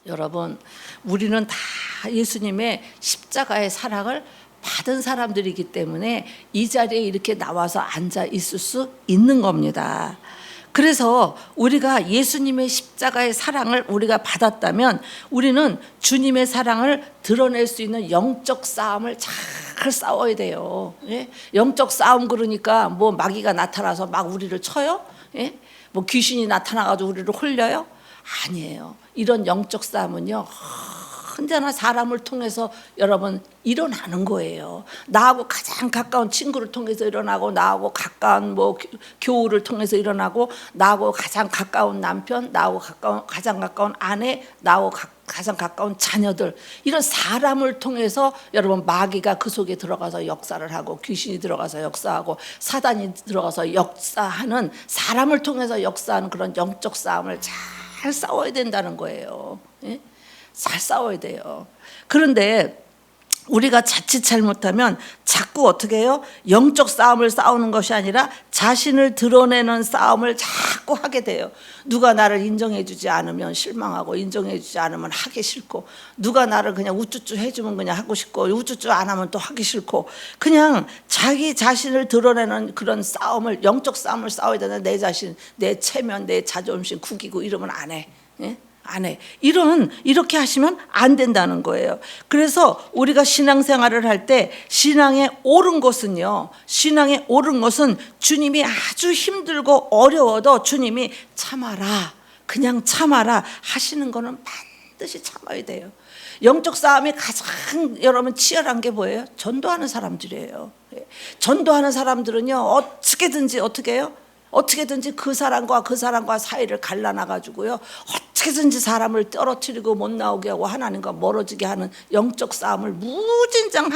여러분, 우리는 다 예수님의 십자가의 사랑을 받은 사람들이기 때문에 이 자리에 이렇게 나와서 앉아 있을 수 있는 겁니다. 그래서 우리가 예수님의 십자가의 사랑을 우리가 받았다면 우리는 주님의 사랑을 드러낼 수 있는 영적 싸움을 잘 싸워야 돼요. 예? 영적 싸움 그러니까 뭐 마귀가 나타나서 막 우리를 쳐요? 예? 뭐 귀신이 나타나가지고 우리를 홀려요? 아니에요. 이런 영적 싸움은요, 언제나 사람을 통해서 여러분 일어나는 거예요. 나하고 가장 가까운 친구를 통해서 일어나고, 나하고 가까운 뭐 교우를 통해서 일어나고, 나하고 가장 가까운 남편, 나하고 가장 가까운 아내, 나하고 가장 가까운 자녀들, 이런 사람을 통해서 여러분 마귀가 그 속에 들어가서 역사를 하고, 귀신이 들어가서 역사하고, 사단이 들어가서 역사하는, 사람을 통해서 역사하는 그런 영적 싸움을 잘 싸워야 된다는 거예요. 예? 잘 싸워야 돼요. 그런데 우리가 자칫 잘못하면 자꾸 어떻게 해요? 영적 싸움을 싸우는 것이 아니라 자신을 드러내는 싸움을 자꾸 하게 돼요. 누가 나를 인정해 주지 않으면 실망하고, 인정해 주지 않으면 하기 싫고, 누가 나를 그냥 우쭈쭈 해주면 그냥 하고 싶고, 우쭈쭈 안 하면 또 하기 싫고, 그냥 자기 자신을 드러내는 그런 싸움을, 영적 싸움을 싸워야 되나. 내 자신, 내 체면, 내 자존심 구기고 이러면 안 해. 예? 안 해. 이렇게 하시면 안 된다는 거예요. 그래서 우리가 신앙생활을 할 때 신앙에 옳은 것은요, 신앙에 옳은 것은 주님이 아주 힘들고 어려워도 주님이 참아라, 그냥 참아라 하시는 거는 반드시 참아야 돼요. 영적 싸움이 가장 여러분 치열한 게 뭐예요? 전도하는 사람들이에요. 전도하는 사람들은요, 어떻게 해요? 어떻게든지 그 사람과 사이를 갈라놔가지고요, 어떻게든지 사람을 떨어뜨리고 못 나오게 하고 하나님과 멀어지게 하는 영적 싸움을 무진장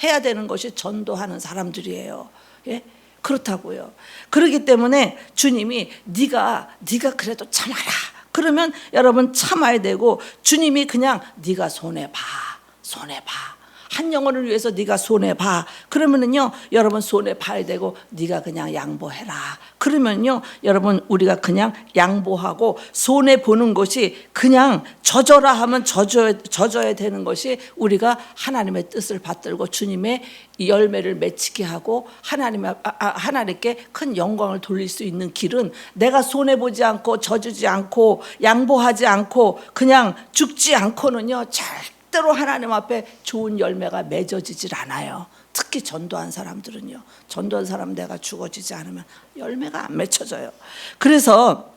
해야 되는 것이 전도하는 사람들이에요. 예? 그렇다고요. 그렇기 때문에 주님이 네가 그래도 참아라. 그러면 여러분 참아야 되고, 주님이 그냥 네가 손해봐. 한 영혼을 위해서 네가 손해봐. 그러면은요, 여러분 손해봐야 되고, 네가 그냥 양보해라. 그러면요, 여러분 우리가 그냥 양보하고, 손해보는 것이 그냥 져줘라 하면 져줘야 되는 것이, 우리가 하나님의 뜻을 받들고 주님의 열매를 맺히게 하고 하나님께 큰 영광을 돌릴 수 있는 길은, 내가 손해보지 않고 져주지 않고 양보하지 않고 그냥 죽지 않고는요, 절대로 하나님 앞에 좋은 열매가 맺어지질 않아요. 특히 전도한 사람들은요, 전도한 사람 내가 죽어지지 않으면 열매가 안 맺혀져요. 그래서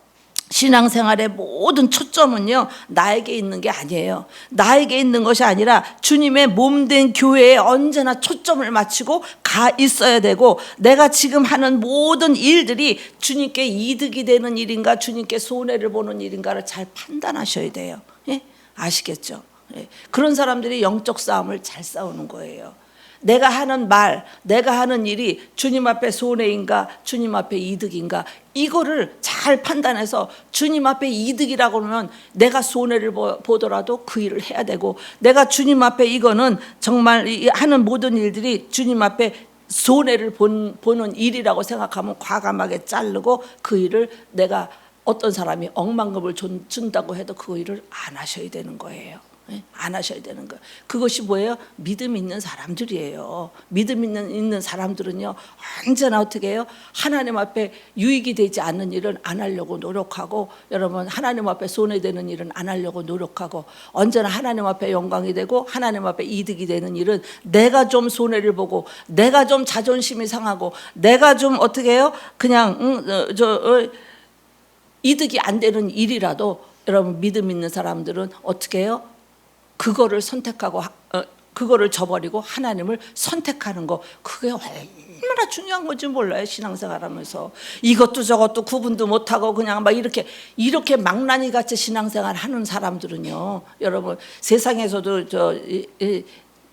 신앙생활의 모든 초점은요, 나에게 있는 게 아니에요. 나에게 있는 것이 아니라 주님의 몸된 교회에 언제나 초점을 맞추고 가 있어야 되고, 내가 지금 하는 모든 일들이 주님께 이득이 되는 일인가, 주님께 손해를 보는 일인가를 잘 판단하셔야 돼요. 예? 아시겠죠? 예. 그런 사람들이 영적 싸움을 잘 싸우는 거예요. 내가 하는 말, 내가 하는 일이 주님 앞에 손해인가, 주님 앞에 이득인가, 이거를 잘 판단해서 주님 앞에 이득이라고 하면 내가 손해를 보더라도 그 일을 해야 되고, 내가 주님 앞에 이거는 정말 하는 모든 일들이 주님 앞에 손해를 보는 일이라고 생각하면 과감하게 자르고, 그 일을 내가 어떤 사람이 억만금을 준다고 해도 그 일을 안 하셔야 되는 거예요. 안 하셔야 되는 거예요. 그것이 뭐예요? 믿음 있는 사람들이에요. 믿음 있는 사람들은요, 언제나 어떻게 해요? 하나님 앞에 유익이 되지 않는 일은 안 하려고 노력하고, 여러분 하나님 앞에 손해되는 일은 안 하려고 노력하고, 언제나 하나님 앞에 영광이 되고 하나님 앞에 이득이 되는 일은, 내가 좀 손해를 보고, 내가 좀 자존심이 상하고, 내가 좀 어떻게 해요? 그냥 이득이 안 되는 일이라도, 여러분 믿음 있는 사람들은 어떻게 해요? 그거를 선택하고, 그거를 저버리고 하나님을 선택하는 거, 그게 얼마나 중요한 건지 몰라요. 신앙생활하면서 이것도 저것도 구분도 못하고 그냥 막 이렇게 망나니 같이 신앙생활 하는 사람들은요, 여러분 세상에서도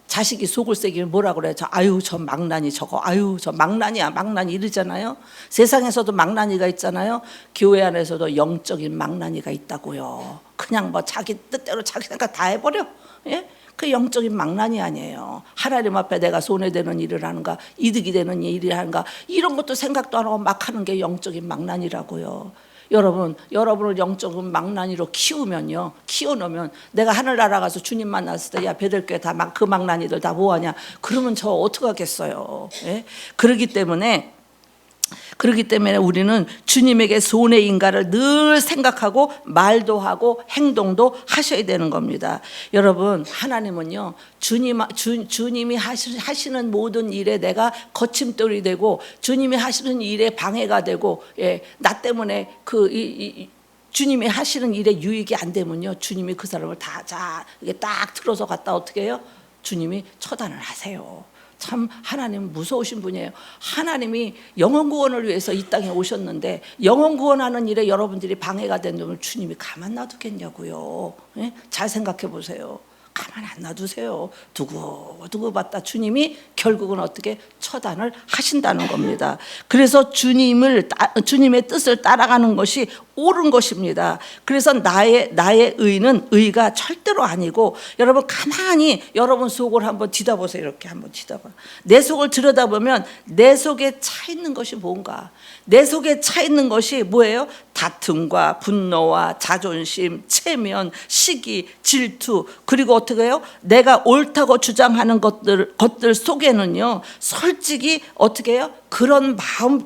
자식이 속을 새기면 뭐라 그래요? 저 망나니 저거, 저 망나니야, 망나니 이러잖아요. 세상에서도 망나니가 있잖아요. 교회 안에서도 영적인 망나니가 있다고요. 그냥 뭐 자기 뜻대로 자기 생각 다 해버려. 예? 그 영적인 망나니 아니에요. 하나님 앞에 내가 손해되는 일을 하는가, 이득이 되는 일을 하는가, 이런 것도 생각도 안 하고 막 하는 게 영적인 망나니라고요. 여러분을 영적인 망나니로 키워놓으면 내가 하늘나라 가서 주님 만났을 때 야 배들교회 다 그 망나니들 다 뭐하냐 그러면 저 어떡하겠어요. 예? 그렇기 때문에 우리는 주님에게 손의 인가를 늘 생각하고 말도 하고 행동도 하셔야 되는 겁니다. 여러분 하나님은요 주님이 하시는 모든 일에 내가 거침돌이 되고 주님이 하시는 일에 방해가 되고 나 때문에 주님이 하시는 일에 유익이 안 되면요 주님이 그 사람을 이게 딱 틀어서 갖다 어떻게 해요? 주님이 처단을 하세요. 참 하나님 무서우신 분이에요. 하나님이 영혼 구원을 위해서 이 땅에 오셨는데 영혼 구원하는 일에 여러분들이 방해가 된다면 주님이 가만 놔두겠냐고요. 잘 생각해 보세요. 가만 안 놔두세요. 두고 봤다 주님이 결국은 어떻게 처단을 하신다는 겁니다. 그래서 주님의 뜻을 따라가는 것이 옳은 것입니다. 그래서 나의 의가 절대로 아니고 여러분 가만히 여러분 속을 한번 뒤다보세요. 이렇게 한번 뒤다봐. 내 속을 들여다보면 내 속에 차 있는 것이 뭔가? 내 속에 차 있는 것이 뭐예요? 다툼과 분노와 자존심, 체면, 시기, 질투 그리고 어떻게 해요? 내가 옳다고 주장하는 것들 속에는요 솔직히 어떻게 해요? 그런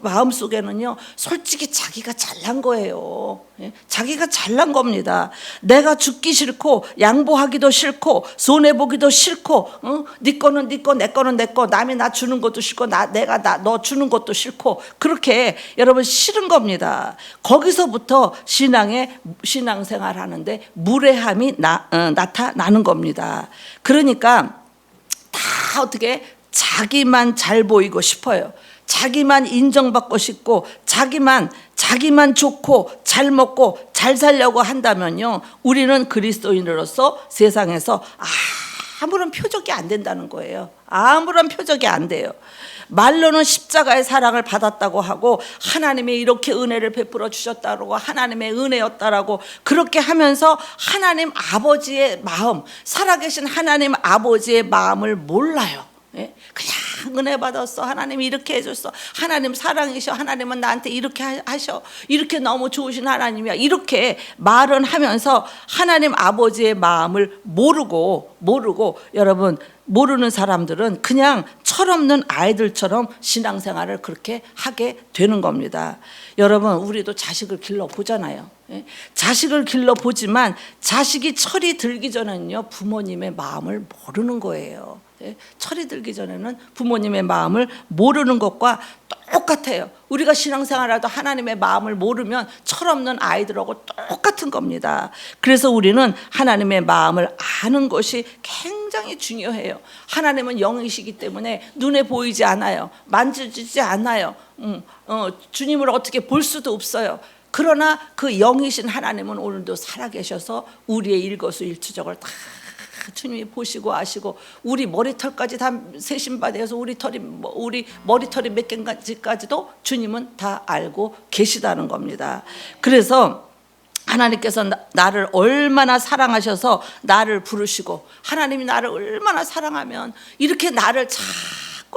마음 속에는요 솔직히 자기가 잘난 거예요. 자기가 잘난 겁니다. 내가 죽기 싫고 양보하기도 싫고 손해보기도 싫고 네 거는 네 거, 내 거는 내 거, 남이 나 주는 것도 싫고 내가 너 주는 것도 싫고 그렇게 여러분 싫은 겁니다. 거기서부터 신앙생활 하는데 무례함이 나타나는 겁니다. 그러니까 다 어떻게 자기만 잘 보이고 싶어요. 자기만 인정받고 싶고 자기만 좋고 잘 먹고 잘 살려고 한다면요 우리는 그리스도인으로서 세상에서 아무런 표적이 안 된다는 거예요. 아무런 표적이 안 돼요. 말로는 십자가의 사랑을 받았다고 하고 하나님이 이렇게 은혜를 베풀어 주셨다고 하나님의 은혜였다라고 그렇게 하면서 하나님 아버지의 마음 살아계신 하나님 아버지의 마음을 몰라요. 그냥 은혜 받았어. 하나님이 이렇게 해줬어. 하나님 사랑이셔. 하나님은 나한테 이렇게 하셔. 이렇게 너무 좋으신 하나님이야. 이렇게 말은 하면서 하나님 아버지의 마음을 모르고 여러분 모르는 사람들은 그냥 철없는 아이들처럼 신앙생활을 그렇게 하게 되는 겁니다. 여러분 우리도 자식을 길러보잖아요. 자식을 길러보지만 자식이 철이 들기 전에는요 부모님의 마음을 모르는 거예요. 철이 들기 전에는 부모님의 마음을 모르는 것과 똑같아요. 우리가 신앙생활하도 하나님의 마음을 모르면 철없는 아이들하고 똑같은 겁니다. 그래서 우리는 하나님의 마음을 아는 것이 굉장히 중요해요. 하나님은 영이시기 때문에 눈에 보이지 않아요. 만지지 않아요. 주님을 어떻게 볼 수도 없어요. 그러나 그 영이신 하나님은 오늘도 살아계셔서 우리의 일거수일투족을 다 주님이 보시고 아시고 우리 머리털까지 다 세신바되어서 우리 머리털이 몇 개까지도 주님은 다 알고 계시다는 겁니다. 그래서 하나님께서 나를 얼마나 사랑하셔서 나를 부르시고 하나님이 나를 얼마나 사랑하면 이렇게 나를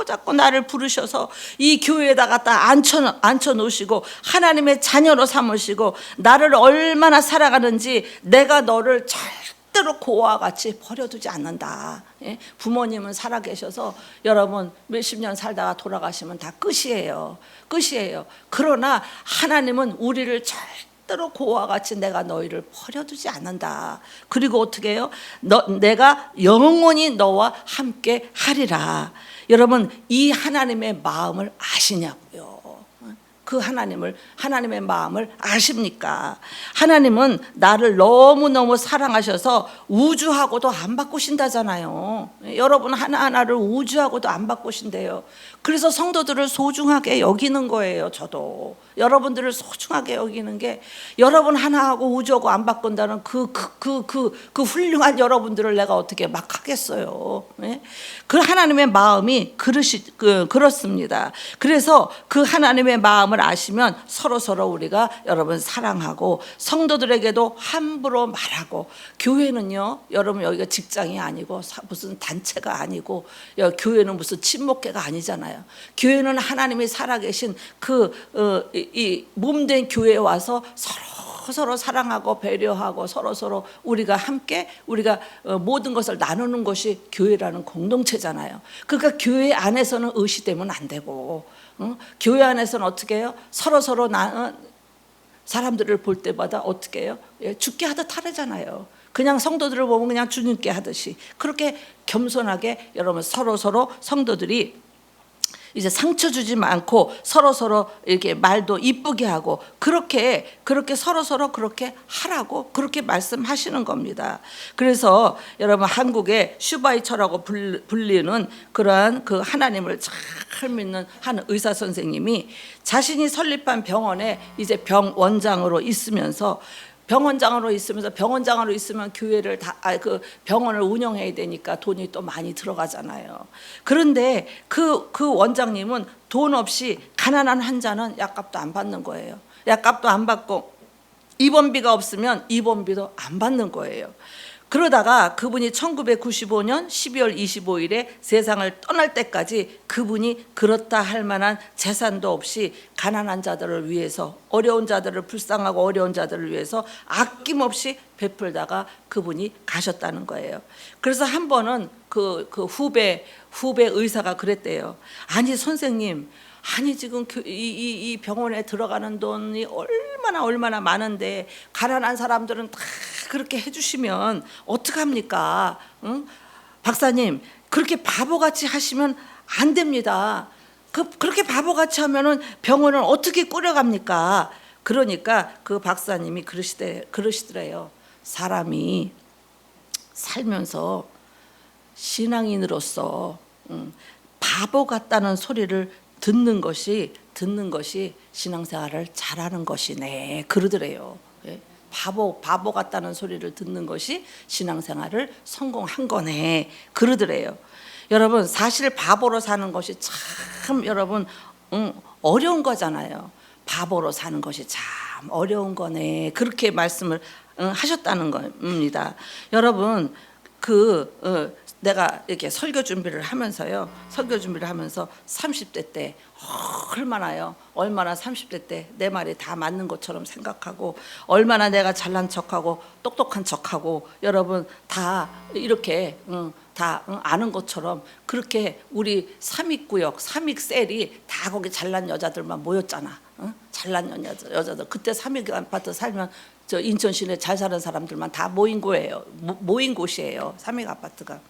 자꾸 나를 부르셔서 이 교회에다 갖다 앉혀 놓으시고 하나님의 자녀로 삼으시고 나를 얼마나 사랑하는지 내가 너를 절대로 고와 같이 버려두지 않는다. 부모님은 살아계셔서 여러분 몇십 년 살다가 돌아가시면 다 끝이에요. 그러나 하나님은 우리를 절대로 고와 같이 내가 너희를 버려두지 않는다. 그리고 어떻게 해요? 내가 영원히 너와 함께 하리라. 여러분 이 하나님의 마음을 아시냐고요. 그 하나님의 마음을 아십니까? 하나님은 나를 너무너무 사랑하셔서 우주하고도 안 바꾸신다잖아요. 여러분 하나하나를 우주하고도 안 바꾸신대요. 그래서 성도들을 소중하게 여기는 거예요. 저도 여러분들을 소중하게 여기는 게 여러분 하나하고 우주하고 안 바꾼다는 그 훌륭한 여러분들을 내가 어떻게 막 하겠어요. 그 하나님의 마음이 그렇습니다. 그래서 그 하나님의 마음을 아시면 서로 우리가 여러분 사랑하고 성도들에게도 함부로 말하고 교회는요 여러분 여기가 직장이 아니고 무슨 단체가 아니고 교회는 무슨 친목회가 아니잖아요. 그러잖아요. 교회는 하나님이 살아계신 그 이 몸된 교회에 와서 서로 사랑하고 배려하고 서로 우리가 함께 우리가 모든 것을 나누는 것이 교회라는 공동체잖아요. 그러니까 교회 안에서는 의시되면 안 되고, 교회 안에서는 어떻게 해요? 서로 사람들을 볼 때마다 어떻게 해요? 죽게 하듯 하잖아요. 그냥 성도들을 보면 그냥 주님께 하듯이 그렇게 겸손하게 여러분 서로 성도들이 이제 상처 주지 않고 서로 이렇게 말도 이쁘게 하고 그렇게 서로 그렇게 하라고 그렇게 말씀하시는 겁니다. 그래서 여러분 한국의 슈바이처라고 불리는 그러한 그 하나님을 잘 믿는 한 의사 선생님이 자신이 설립한 병원에 이제 병원장으로 있으면서 병원장으로 있으면 교회를 그 병원을 운영해야 되니까 돈이 또 많이 들어가잖아요. 그런데 그 원장님은 돈 없이 가난한 환자는 약값도 안 받는 거예요. 약값도 안 받고 입원비가 없으면 입원비도 안 받는 거예요. 그러다가 그분이 1995년 12월 25일에 세상을 떠날 때까지 그분이 그렇다 할 만한 재산도 없이 가난한 자들을 위해서 어려운 자들을 불쌍하고 어려운 자들을 위해서 아낌없이 베풀다가 그분이 가셨다는 거예요. 그래서 한 번은 그 후배 의사가 그랬대요. 아니 선생님, 아니 지금 이 병원에 들어가는 돈이 얼마나 많은데 가난한 사람들은 다 그렇게 해주시면 어떡합니까? 응? 박사님 그렇게 바보같이 하시면 안 됩니다. 그렇게 바보같이 하면은 병원을 어떻게 꾸려갑니까? 그러니까 그 박사님이 그러시더래요. 사람이 살면서 신앙인으로서 바보 같다는 소리를 듣는 것이 신앙생활을 잘하는 것이네 그러더래요. 예? 바보 같다는 소리를 듣는 것이 신앙생활을 성공한 거네 그러더래요. 여러분 사실 바보로 사는 것이 참 여러분 어려운 거잖아요. 바보로 사는 것이 참 어려운 거네 그렇게 말씀을 하셨다는 겁니다. 여러분 내가 이렇게 설교 준비를 하면서 30대 때 얼마나 30대 때 내 말이 다 맞는 것처럼 생각하고 얼마나 내가 잘난 척하고 똑똑한 척하고 여러분 다 이렇게 다 아는 것처럼 그렇게 우리 삼익구역 삼익셀이 다 거기 잘난 여자들만 모였잖아. 잘난 여자들 그때 삼익 아파트 살면 저 인천 시내 잘 사는 사람들만 다 모인 곳이에요. 삼익 아파트가.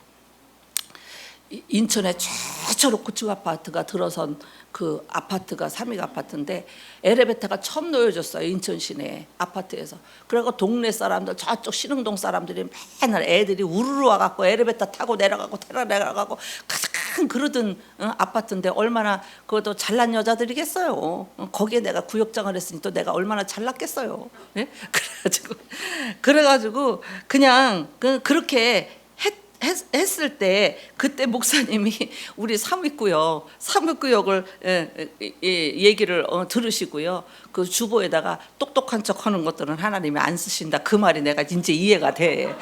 인천에 최초로 고층 아파트가 들어선 그 아파트가 삼익 아파트인데 엘리베이터가 처음 놓여졌어요. 인천 시내 아파트에서. 그리고 동네 사람들 저쪽 신흥동 사람들이 맨날 애들이 우르르 와갖고 엘리베이터 타고 내려가고 가장 그러던 아파트인데 얼마나 그것도 잘난 여자들이겠어요. 거기에 내가 구역장을 했으니 또 내가 얼마나 잘났겠어요. 예? 그래가지고 그냥 그렇게 했을 때 그때 목사님이 우리 삼익구역을 얘기를 들으시고요. 그 주보에다가 똑똑한 척하는 것들은 하나님이 안 쓰신다. 그 말이 내가 이제 이해가 돼.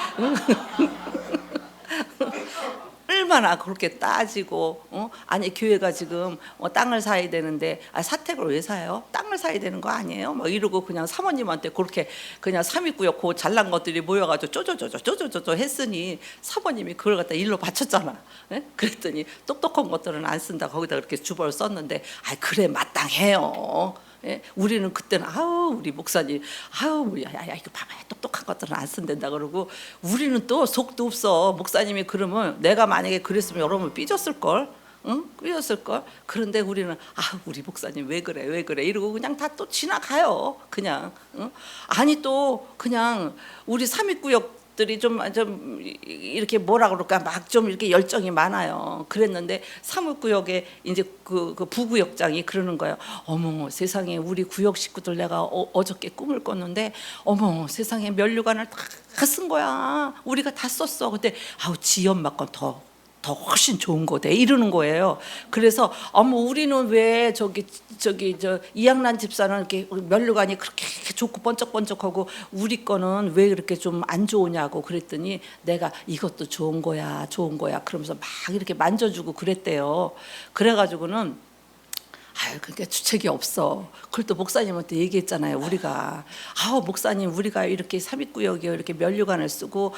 얼마나 그렇게 따지고 아니 교회가 지금 땅을 사야 되는데 사택을 왜 사요? 땅을 사야 되는 거 아니에요? 막 이러고 그냥 사모님한테 그렇게 그냥 삼익구역 그 잘난 것들이 모여가지고 쪼쪼쪼 했으니 사모님이 그걸 갖다 일로 바쳤잖아. 예? 그랬더니 똑똑한 것들은 안 쓴다. 거기다 그렇게 주보를 썼는데 그래 마땅해요. 예? 우리는 그때는 우리 목사님 야 이거 봐봐 똑똑한 것들은 안 쓴댄다 그러고 우리는 또 속도 없어. 목사님이 그러면 내가 만약에 그랬으면 여러분 삐졌을걸. 삐졌을걸. 그런데 우리는 우리 목사님 왜 그래 이러고 그냥 다 또 지나가요. 그냥 아니 또 그냥 우리 삼익구역 들이 좀 이렇게 뭐라 그럴까 막 좀 이렇게 열정이 많아요. 그랬는데 삼익구역에 이제 그 부구역장이 그러는 거예요. 어머 세상에 우리 구역 식구들 내가 어저께 꿈을 꿨는데 어머 세상에 면류관을 다 쓴 거야. 우리가 다 썼어. 근데 지 엄마 건 더 더 훨씬 좋은 거대 이러는 거예요. 그래서 어머 우리는 왜 저 이양란 집사는 이렇게 면류관이 그렇게 좋고 번쩍번쩍하고 우리 거는 왜 그렇게 좀 안 좋으냐고 그랬더니 내가 이것도 좋은 거야 그러면서 막 이렇게 만져주고 그랬대요. 그래가지고는 아유, 그게 주책이 없어. 그걸 또 목사님한테 얘기했잖아요. 우리가 목사님 우리가 이렇게 삽입구역에 이렇게 면류관을 쓰고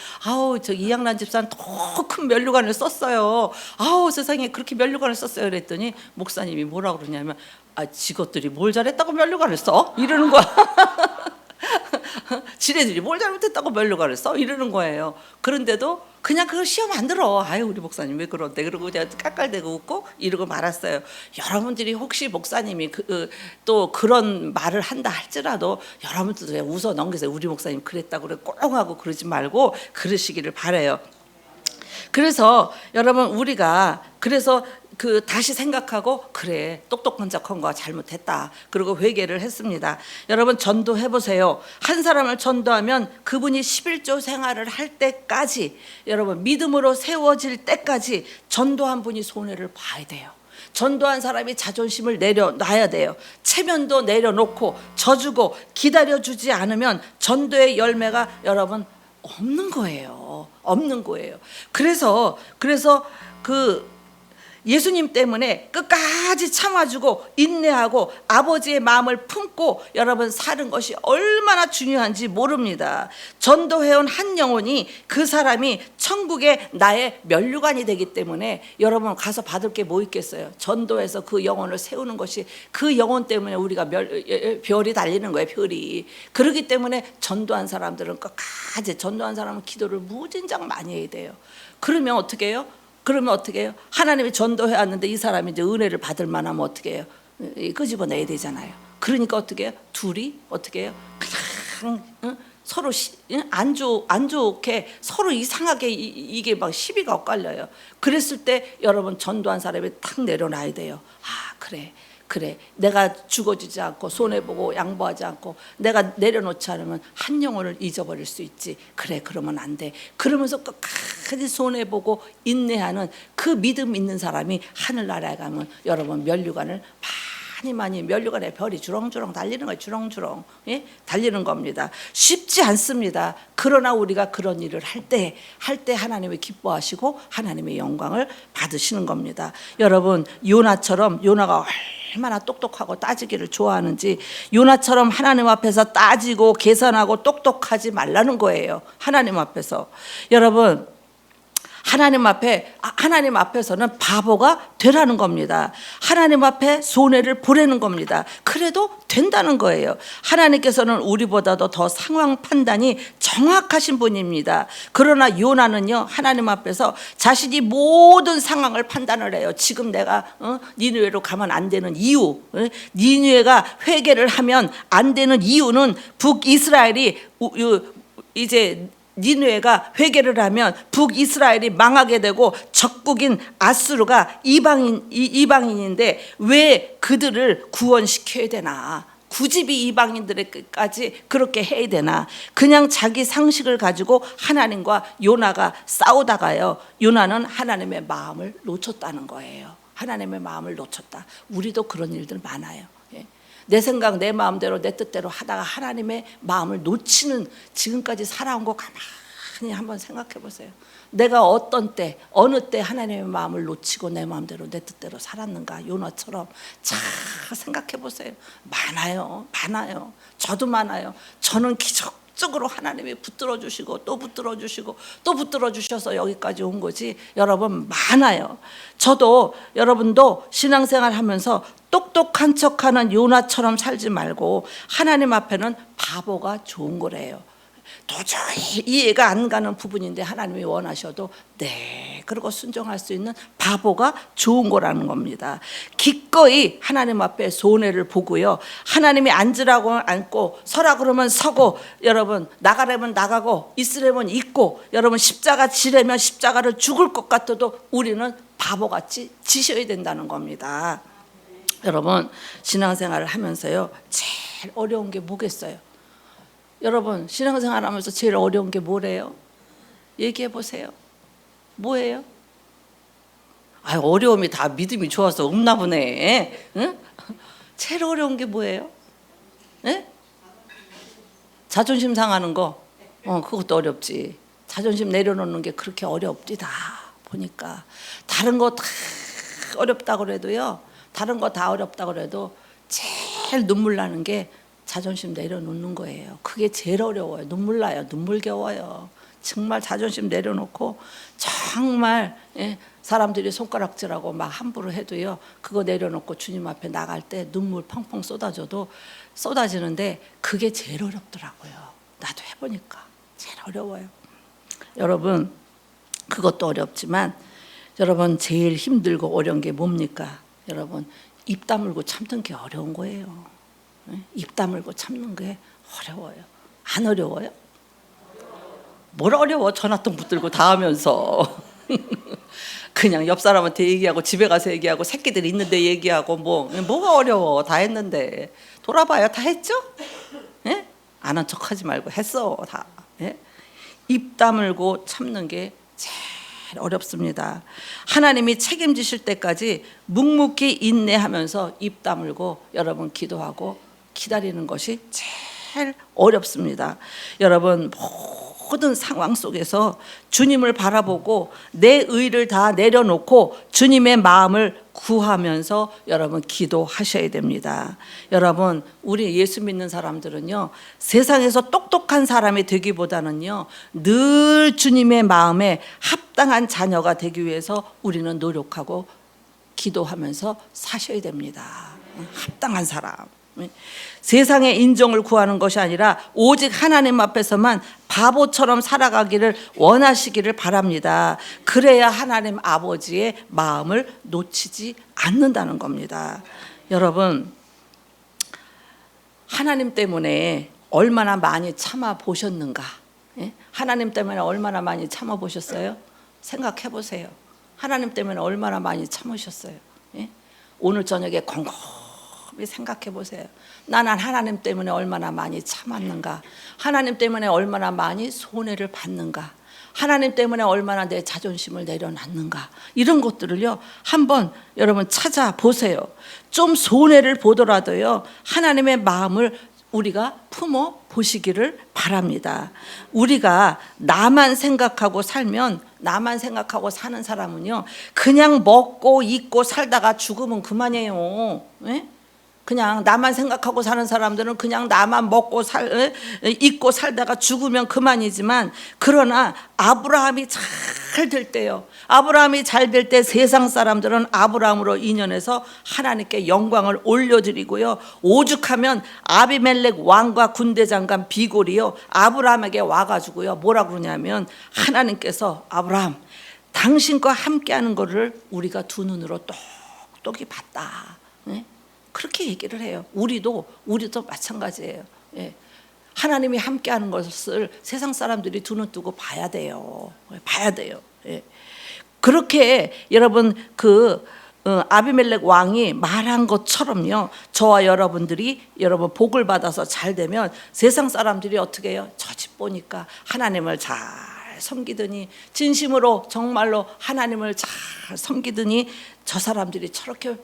저 이양란 집사는 더 큰 면류관을 썼어요. 세상에 그렇게 면류관을 썼어요. 그랬더니 목사님이 뭐라 그러냐면 지것들이 뭘 잘했다고 면류관을 써? 이러는 거야. 지네들이 뭘 잘못했다고 면류관을 써? 이러는 거예요. 그런데도 그냥 그걸 시험 안 들어. 우리 목사님 왜 그런데? 그러고 그냥 깔깔대고 웃고 이러고 말았어요. 여러분들이 혹시 목사님이 또 그런 말을 한다 할지라도 여러분들도 그냥 웃어 넘기세요. 우리 목사님 그랬다고 그래 꽁 하고 그러지 말고 그러시기를 바래요. 그래서 여러분 우리가 그래서 다시 생각하고 그래 똑똑한척한 거 잘못했다. 그리고 회개를 했습니다. 여러분 전도해 보세요. 한 사람을 전도하면 그분이 11조 생활을 할 때까지 여러분 믿음으로 세워질 때까지 전도한 분이 손해를 봐야 돼요. 전도한 사람이 자존심을 내려놔야 돼요. 체면도 내려놓고 져주고 기다려주지 않으면 전도의 열매가 여러분 없는 거예요. 없는 거예요. 그래서 예수님 때문에 끝까지 참아주고 인내하고 아버지의 마음을 품고 여러분 사는 것이 얼마나 중요한지 모릅니다. 전도해온 한 영혼이 그 사람이 천국의 나의 면류관이 되기 때문에 여러분 가서 받을 게 뭐 있겠어요. 전도해서 그 영혼을 세우는 것이 그 영혼 때문에 우리가 별이 달리는 거예요. 별이. 그렇기 때문에 전도한 사람들은 끝까지 전도한 사람은 기도를 무진장 많이 해야 돼요. 그러면 어떻게 해요? 하나님이 전도해 왔는데 이 사람이 이제 은혜를 받을 만하면 어떻게 해요? 끄집어내야 되잖아요. 그러니까 어떻게 해요? 둘이 어떻게 해요? 그냥 서로 안 좋게 서로 이상하게 이게 막 시비가 엇갈려요. 그랬을 때 여러분 전도한 사람이 탁 내려놔야 돼요. 그래 내가 죽어지지 않고 손해보고 양보하지 않고 내가 내려놓지 않으면 한 영혼을 잊어버릴 수 있지. 그러면 안 돼. 그러면서 끝까지 손해보고 인내하는 그 믿음 있는 사람이 하늘나라에 가면 여러분 면류관을 많이 면류관에 별이 주렁주렁 달리는 거예요. 주렁주렁 달리는 겁니다. 쉽지 않습니다. 그러나 우리가 그런 일을 할 때 하나님이 기뻐하시고 하나님의 영광을 받으시는 겁니다. 여러분 요나가 얼마나 똑똑하고 따지기를 좋아하는지 요나처럼 하나님 앞에서 따지고 계산하고 똑똑하지 말라는 거예요. 하나님 앞에서 여러분 하나님 앞에서는 바보가 되라는 겁니다. 하나님 앞에 손해를 보라는 겁니다. 그래도 된다는 거예요. 하나님께서는 우리보다도 더 상황 판단이 정확하신 분입니다. 그러나 요나는요 하나님 앞에서 자신이 모든 상황을 판단을 해요. 지금 내가 니느웨로 가면 안 되는 이유, 니느웨가 회개를 하면 안 되는 이유는 북이스라엘이 이제 니느웨가 회개를 하면 북이스라엘이 망하게 되고 적국인 아수르가 이방인인데 왜 그들을 구원시켜야 되나? 굳이 이방인들에게까지 그렇게 해야 되나? 그냥 자기 상식을 가지고 하나님과 요나가 싸우다가요 요나는 하나님의 마음을 놓쳤다는 거예요. 하나님의 마음을 놓쳤다. 우리도 그런 일들 많아요. 내 생각 내 마음대로 내 뜻대로 하다가 하나님의 마음을 놓치는 지금까지 살아온 거 가만히 한번 생각해 보세요. 내가 어느 때 하나님의 마음을 놓치고 내 마음대로 내 뜻대로 살았는가? 요나처럼 잘 생각해 보세요. 많아요. 저도 많아요. 저는 기적적으로 하나님이 붙들어 주시고 또 붙들어 주시고 또 붙들어 주셔서 여기까지 온 거지. 여러분 많아요. 저도 여러분도 신앙생활 하면서 똑똑한 척하는 요나처럼 살지 말고 하나님 앞에는 바보가 좋은 거래요. 도저히 이해가 안 가는 부분인데 하나님이 원하셔도 네 그러고 순종할 수 있는 바보가 좋은 거라는 겁니다. 기꺼이 하나님 앞에 손해를 보고요. 하나님이 앉으라고 앉고 서라 그러면 서고 여러분 나가려면 나가고 있으려면 있고 여러분 십자가 지려면 십자가를 죽을 것 같아도 우리는 바보같이 지셔야 된다는 겁니다. 여러분 신앙생활을 하면서요 제일 어려운 게 뭐겠어요? 여러분 신앙생활 하면서 제일 어려운 게 뭐래요? 얘기해 보세요. 뭐예요? 아, 어려움이 다 믿음이 좋아서 없나 보네. 응? 제일 어려운 게 뭐예요? 예? 자존심 상하는 거. 그것도 어렵지. 자존심 내려놓는 게 그렇게 어렵디다 보니까. 다른 거 다 어렵다 그래도요. 다른 거 다 어렵다 그래도 제일 눈물 나는 게 자존심 내려놓는 거예요. 그게 제일 어려워요. 눈물 나요. 눈물겨워요. 정말 자존심 내려놓고 정말 사람들이 손가락질하고 막 함부로 해도요. 그거 내려놓고 주님 앞에 나갈 때 눈물 펑펑 쏟아져도 쏟아지는데 그게 제일 어렵더라고요. 나도 해보니까 제일 어려워요. 여러분 그것도 어렵지만 여러분 제일 힘들고 어려운 게 뭡니까? 여러분 입 다물고 참는 게 어려운 거예요. 입 다물고 참는 게 어려워요. 안 어려워요? 뭘 어려워? 전화통 붙들고 다 하면서 그냥 옆 사람한테 얘기하고 집에 가서 얘기하고 새끼들 있는데 얘기하고 뭐가 어려워? 다 했는데 돌아봐요. 다 했죠? 예? 안 한 척하지 말고 했어 다. 예? 입 다물고 참는 게 제일 어렵습니다. 하나님이 책임지실 때까지 묵묵히 인내하면서 입 다물고 여러분 기도하고 기다리는 것이 제일 어렵습니다. 여러분 모든 상황 속에서 주님을 바라보고 내 의를 다 내려놓고 주님의 마음을 구하면서 여러분 기도하셔야 됩니다. 여러분 우리 예수 믿는 사람들은요 세상에서 똑똑한 사람이 되기보다는요 늘 주님의 마음에 합당한 자녀가 되기 위해서 우리는 노력하고 기도하면서 사셔야 됩니다. 합당한 사람. 세상의 인정을 구하는 것이 아니라 오직 하나님 앞에서만 바보처럼 살아가기를 원하시기를 바랍니다. 그래야 하나님 아버지의 마음을 놓치지 않는다는 겁니다. 여러분 하나님 때문에 얼마나 많이 참아 보셨는가? 하나님 때문에 얼마나 많이 참아 보셨어요? 생각해 보세요. 하나님 때문에 얼마나 많이 참으셨어요? 오늘 저녁에 곰곰이 생각해 보세요. 나는 하나님 때문에 얼마나 많이 참았는가? 하나님 때문에 얼마나 많이 손해를 받는가? 하나님 때문에 얼마나 내 자존심을 내려놨는가? 이런 것들을요 한번 여러분 찾아보세요. 좀 손해를 보더라도요 하나님의 마음을 우리가 품어 보시기를 바랍니다. 우리가 나만 생각하고 살면, 나만 생각하고 사는 사람은요 그냥 먹고 입고 살다가 죽으면 그만이에요. 그냥 나만 생각하고 사는 사람들은 그냥 나만 먹고 입고 살다가 죽으면 그만이지만, 그러나 아브라함이 잘 될 때요, 아브라함이 잘 될 때 세상 사람들은 아브라함으로 인연해서 하나님께 영광을 올려드리고요, 오죽하면 아비멜렉 왕과 군대 장관 비골이요 아브라함에게 와가지고요 뭐라 그러냐면, 하나님께서 아브라함 당신과 함께하는 것을 우리가 두 눈으로 똑똑히 봤다, 그렇게 얘기를 해요. 우리도 마찬가지예요. 하나님이 함께하는 것을 세상 사람들이 두 눈 뜨고 봐야 돼요. 봐야 돼요. 그렇게 여러분 아비멜렉 왕이 말한 것처럼요, 저와 여러분들이 여러분 복을 받아서 잘 되면 세상 사람들이 어떻게 해요? 저 집 보니까 하나님을 잘 섬기더니, 진심으로 정말로 하나님을 잘 섬기더니 저 사람들이 저렇게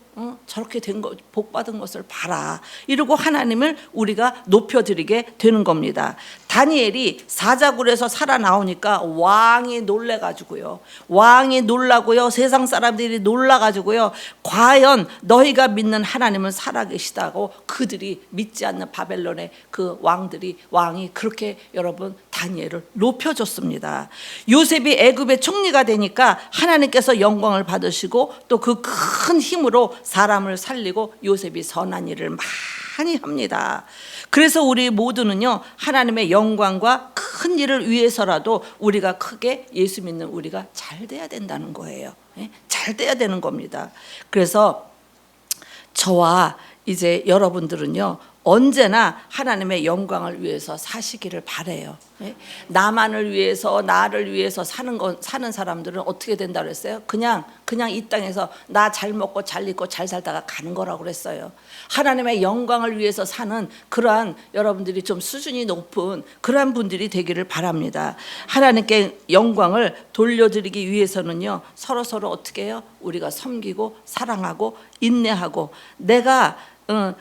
된 거, 복 받은 것을 봐라, 이러고 하나님을 우리가 높여드리게 되는 겁니다. 다니엘이 사자굴에서 살아나오니까 왕이 놀래가지고요, 왕이 놀라고요, 세상 사람들이 놀라가지고요, 과연 너희가 믿는 하나님은 살아계시다고 그들이 믿지 않는 바벨론의 그 왕이 그렇게 여러분 다니엘을 높여줬습니다. 요셉이 애굽의 총리가 되니까 하나님께서 영광을 받으시고 또 그 큰 힘으로 사람을 살리고 요셉이 선한 일을 많이 합니다. 그래서 우리 모두는요 하나님의 영광과 큰 일을 위해서라도 우리가 크게 예수 믿는 우리가 잘 돼야 된다는 거예요. 잘 돼야 되는 겁니다. 그래서 저와 이제 여러분들은요 언제나 하나님의 영광을 위해서 사시기를 바래요. 예? 나만을 위해서 나를 위해서 사는 사람들은 어떻게 된다 그랬어요? 그냥 이 땅에서 나 잘 먹고 잘 입고 잘 살다가 가는 거라고 그랬어요. 하나님의 영광을 위해서 사는 그러한 여러분들이 좀 수준이 높은 그러한 분들이 되기를 바랍니다. 하나님께 영광을 돌려드리기 위해서는요, 서로 어떻게 해요? 우리가 섬기고 사랑하고 인내하고, 내가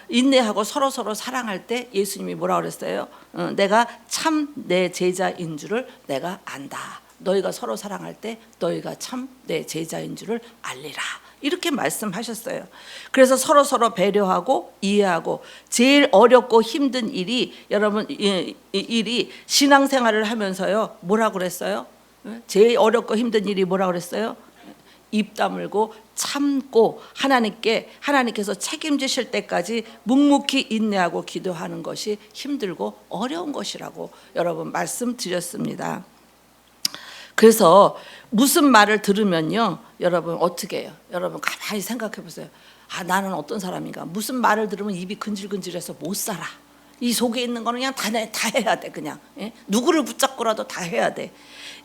인내하고 서로 사랑할 때 예수님이 뭐라 그랬어요? 내가 참 내 제자인 줄을 내가 안다. 너희가 서로 사랑할 때 너희가 참 내 제자인 줄을 알리라. 이렇게 말씀하셨어요. 그래서 서로 배려하고 이해하고, 제일 어렵고 힘든 일이 여러분 일이 신앙생활을 하면서요, 뭐라 그랬어요? 제일 어렵고 힘든 일이 뭐라 그랬어요? 입 다물고 참고 하나님께서 책임지실 때까지 묵묵히 인내하고 기도하는 것이 힘들고 어려운 것이라고 여러분 말씀드렸습니다. 그래서 무슨 말을 들으면요, 여러분 어떻게 해요? 여러분 가만히 생각해 보세요. 나는 어떤 사람인가? 무슨 말을 들으면 입이 근질근질해서 못 살아. 이 속에 있는 거는 그냥 다 해야 돼. 그냥 누구를 붙잡고라도 다 해야 돼.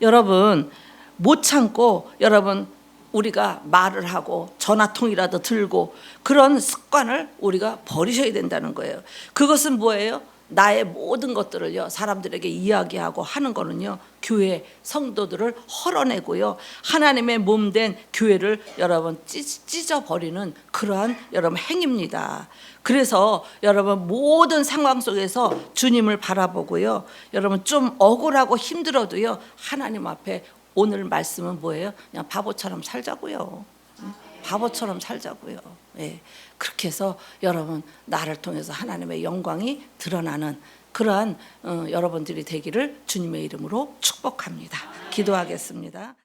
여러분 못 참고, 여러분 우리가 말을 하고 전화통이라도 들고, 그런 습관을 우리가 버리셔야 된다는 거예요. 그것은 뭐예요? 나의 모든 것들을요, 사람들에게 이야기하고 하는 거는요, 교회 성도들을 헐어내고요, 하나님의 몸된 교회를 여러분 찢어버리는 그러한 여러분 행위입니다. 그래서 여러분 모든 상황 속에서 주님을 바라보고요, 여러분 좀 억울하고 힘들어도요, 하나님 앞에 오늘 말씀은 뭐예요? 그냥 바보처럼 살자고요. 바보처럼 살자고요. 예. 그렇게 해서 여러분 나를 통해서 하나님의 영광이 드러나는 그러한 여러분들이 되기를 주님의 이름으로 축복합니다. 기도하겠습니다.